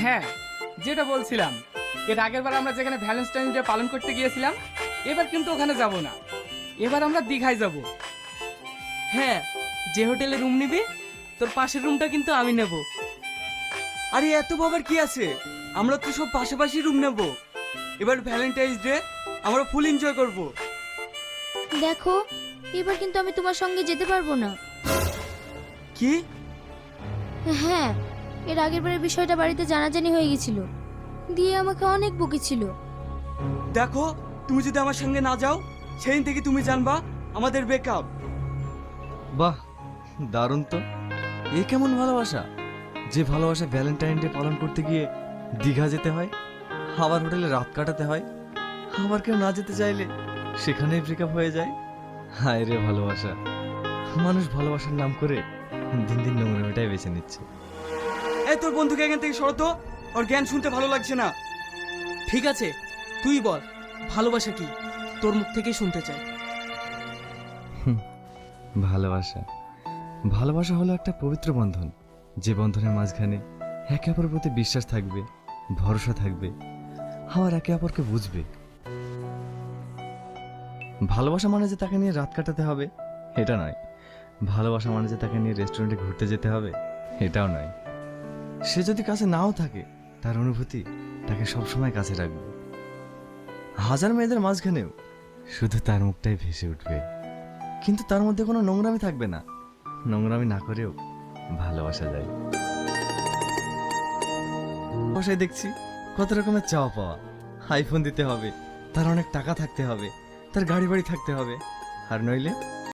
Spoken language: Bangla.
হ্যাঁ, যেটা বলছিলাম, এর আগের বার আমরা যেখানে ভ্যালেন্টাইন ডে পালন করতে গিয়েছিলাম, এবার কিন্তু ওখানে যাব না। এবার আমরা দীঘায় যাব। হ্যাঁ, যে হোটেলে রুম নিবি তোর পাশের রুমটা কিন্তু আমি নেব। আরে এত ভাবার কি আছে, আমরা তো সব পাশাপাশি রুম নেব। এবার ভ্যালেন্টাইন্স ডে আমরা ফুল এনজয় করব। দেখো, এবার কিন্তু আমি তোমার সঙ্গে যেতে পারবো না। কি? হ্যাঁ, এর আগের বারের বিষয়টা বাড়িতে জানাজানি হয়ে গেছিল, দিয়ে আমাকে অনেক বকেছিল। দেখো, তুমি যদি আমার সঙ্গে না যাও, সেদিন থেকে তুমি জানবা আমাদের ব্রেকআপ। বাহ, দারুণ তো। এ কেমন ভালোবাসা, যে ভালোবাসা ভ্যালেন্টাইন ডে পালন করতে গিয়ে দীঘা যেতে হয়, আবার হোটেলে রাত কাটাতে হয়, আবার কেউ না যেতে চাইলে সেখানেই ব্রেকআপ হয়ে যায়। হায় রে ভালোবাসা, মানুষ ভালোবাসার নাম করে দিন দিন নোংরামিটাই বেছে নিচ্ছে। এই তোর বন্ধুকে এখান থেকে সরতো, ওর জ্ঞান শুনতে ভালো লাগছে না। ঠিক আছে, তুই বল ভালোবাসা কি, তোর মুখ থেকেই শুনতে চাই। ভালোবাসা ভালোবাসা হলো একটা পবিত্র বন্ধন, যে বন্ধনের মাঝখানে একে অপরের প্রতি বিশ্বাস থাকবে, ভরসা থাকবে, আবার একে অপরকে বুঝবে। ভালোবাসা মানে যে তাকে নিয়ে রাত কাটাতে হবে এটা নয়, ভালোবাসা মানে যে তাকে নিয়ে রেস্টুরেন্টে ঘুরতে যেতে হবে এটাও নয়। সে যদি কাছে নাও থাকে, তার অনুভূতি তাকে সবসময় কাছে রাখবে। হাজার মেয়েদের মাঝখানেও শুধু তার মুখটাই ভেসে উঠবে, কিন্তু তার মধ্যে কোনো নোংরামি থাকবে না। নোংরামি না করেও ভালোবাসা যায়। ভালোবাসায় দেখছি কত রকমের চাওয়া পাওয়া। আইফোন দিতে হবে, তার অনেক টাকা থাকতে হবে, তার গাড়ি বাড়ি থাকতে হবে, আর নইলে